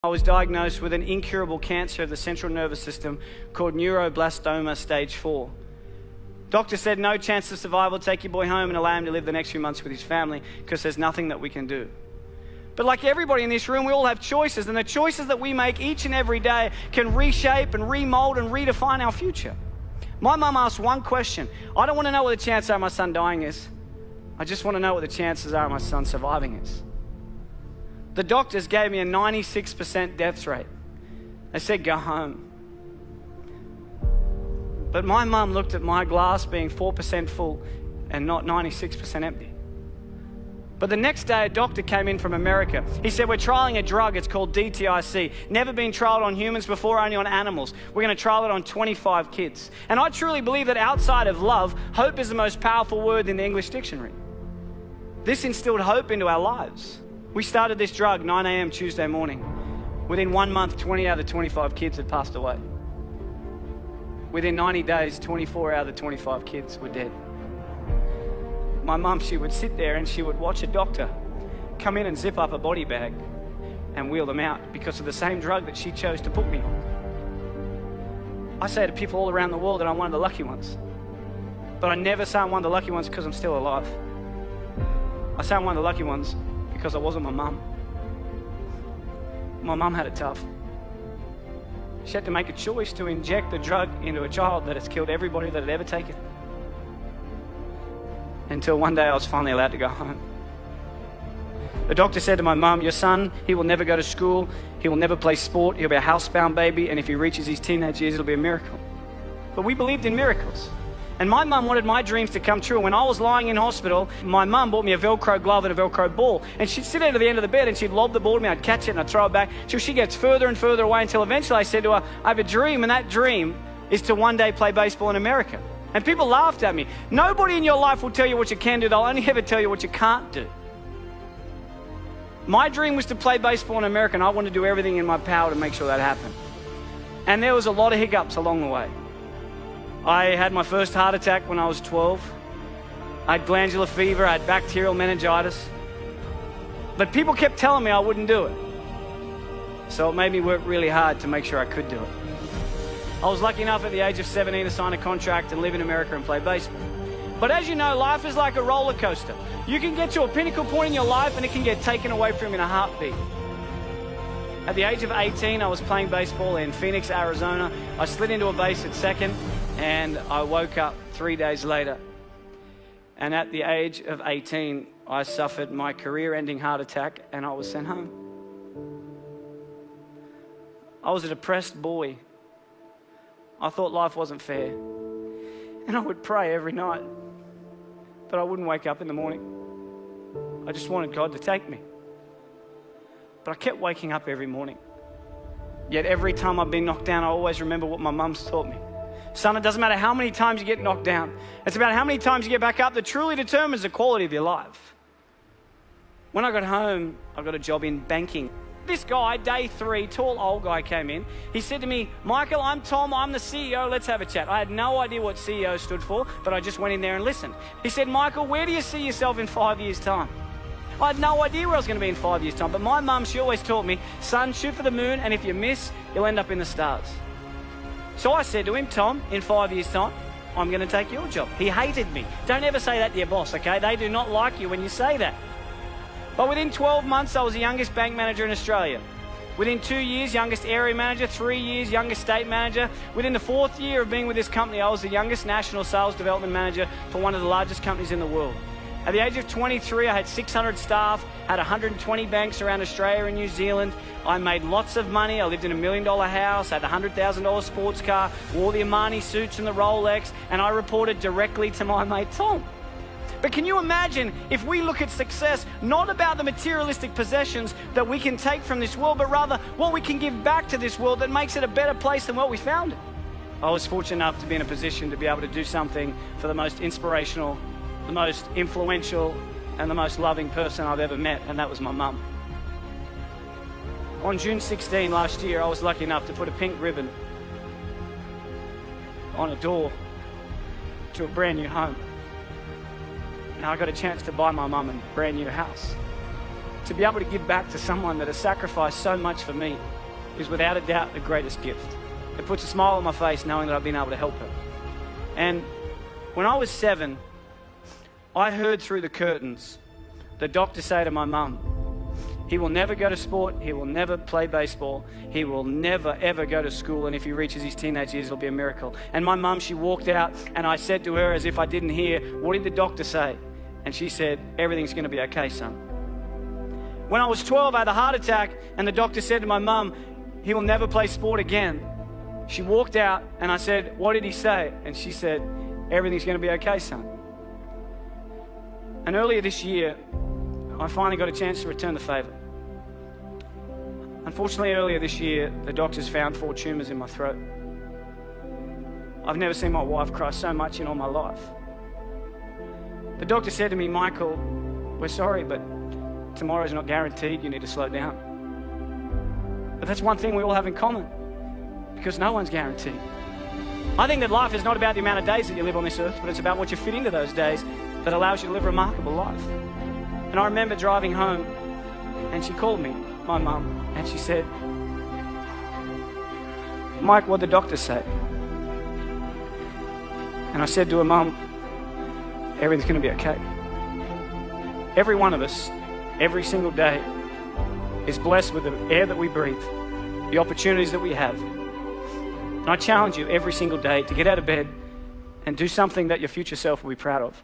I was diagnosed with an incurable cancer of the central nervous system called neuroblastoma stage 4. Doctor said no chance of survival, take your boy home and allow him to live the next few months with his family because there's nothing that we can do. But like everybody in this room, we all have choices, and the choices that we make each and every day can reshape and remold and redefine our future. My mum asked one question. I don't want to know what the chances are of my son dying is. I just want to know what the chances are of my son surviving is. The doctors gave me a 96% death rate. They said, go home. But my mum looked at my glass being 4% full and not 96% empty. But the next day, a doctor came in from America. He said, we're trialing a drug. It's called DTIC. Never been trialed on humans before, only on animals. We're going to trial it on 25 kids. And I truly believe that outside of love, hope is the most powerful word in the English dictionary. This instilled hope into our lives. We started this drug 9 a.m. Tuesday morning. Within 1 month, 20 out of the 25 kids had passed away. Within 90 days, 24 out of the 25 kids were dead. My mum, she would sit there and she would watch a doctor come in and zip up a body bag and wheel them out because of the same drug that she chose to put me on. I say to people all around the world that I'm one of the lucky ones. But I never say I'm one of the lucky ones because I'm still alive. I say I'm one of the lucky ones because I wasn't my mum. My mum had it tough. She had to make a choice to inject the drug into a child that has killed everybody that had ever taken. Until one day I was finally allowed to go home. The doctor said to my mum, your son, he will never go to school, he will never play sport, he'll be a housebound baby, and if he reaches his teenage years, it'll be a miracle. But we believed in miracles. And my mum wanted my dreams to come true. When I was lying in hospital, my mum bought me a Velcro glove and a Velcro ball. And she'd sit at the end of the bed and she'd lob the ball to me, I'd catch it and I'd throw it back till she gets further and further away until eventually I said to her, I have a dream, and that dream is to one day play baseball in America. And people laughed at me. Nobody in your life will tell you what you can do. They'll only ever tell you what you can't do. My dream was to play baseball in America, and I wanted to do everything in my power to make sure that happened. And there was a lot of hiccups along the way. I had my first heart attack when I was 12. I had glandular fever, I had bacterial meningitis. But people kept telling me I wouldn't do it. So it made me work really hard to make sure I could do it. I was lucky enough at the age of 17 to sign a contract and live in America and play baseball. But as you know, life is like a roller coaster. You can get to a pinnacle point in your life and it can get taken away from you in a heartbeat. At the age of 18, I was playing baseball in Phoenix, Arizona. I slid into a base at second and I woke up 3 days later. And at the age of 18, I suffered my career-ending heart attack and I was sent home. I was a depressed boy. I thought life wasn't fair. And I would pray every night, but I wouldn't wake up in the morning. I just wanted God to take me. But I kept waking up every morning. Yet every time I've been knocked down, I always remember what my mum's taught me. Son, it doesn't matter how many times you get knocked down. It's about how many times you get back up that truly determines the quality of your life. When I got home, I got a job in banking. This guy, day 3, tall old guy came in. He said to me, Michael, I'm Tom, I'm the CEO, let's have a chat. I had no idea what CEO stood for, but I just went in there and listened. He said, Michael, where do you see yourself in 5 years' time? I had no idea where I was going to be in 5 years' time, but my mum, she always taught me, son, shoot for the moon, and if you miss, you'll end up in the stars. So I said to him, Tom, in 5 years' time, I'm going to take your job. He hated me. Don't ever say that to your boss, okay? They do not like you when you say that. But within 12 months, I was the youngest bank manager in Australia. Within 2 years, youngest area manager. 3 years, youngest state manager. Within the 4th year of being with this company, I was the youngest national sales development manager for one of the largest companies in the world. At the age of 23, I had 600 staff, had 120 banks around Australia and New Zealand. I made lots of money. I lived in $1 million house, had a $100,000 sports car, wore the Armani suits and the Rolex, and I reported directly to my mate Tom. But can you imagine if we look at success not about the materialistic possessions that we can take from this world, but rather what we can give back to this world that makes it a better place than what we found it? I was fortunate enough to be in a position to be able to do something for the most inspirational, the most influential, and the most loving person I've ever met, and that was my mum. On June 16 last year, I was lucky enough to put a pink ribbon on a door to a brand new home. And I got a chance to buy my mum a brand new house. to be able to give back to someone that has sacrificed so much for me is without a doubt the greatest gift. It puts a smile on my face knowing that I've been able to help her. And when I was 7, I heard through the curtains the doctor say to my mum, he will never go to sport, he will never play baseball, he will never ever go to school, and if he reaches his teenage years it'll be a miracle. And my mum, she walked out, and I said to her as if I didn't hear, what did the doctor say? And she said, everything's going to be okay, son. When I was 12, I had a heart attack, and the doctor said to my mum, he will never play sport again. She walked out, and I said, what did he say? And she said, everything's going to be okay, son. And earlier this year, I finally got a chance to return the favour. Unfortunately, earlier this year, the doctors found 4 tumours in my throat. I've never seen my wife cry so much in all my life. The doctor said to me, Michael, we're sorry, but tomorrow's not guaranteed. You need to slow down. But that's one thing we all have in common, because no one's guaranteed. I think that life is not about the amount of days that you live on this earth, but it's about what you fit into those days that allows you to live a remarkable life. And I remember driving home, and she called me, my mum, and she said, Mike, what'd the doctor say? And I said to her, Mum, everything's going to be okay. Every one of us, every single day, is blessed with the air that we breathe, the opportunities that we have. And I challenge you every single day to get out of bed and do something that your future self will be proud of.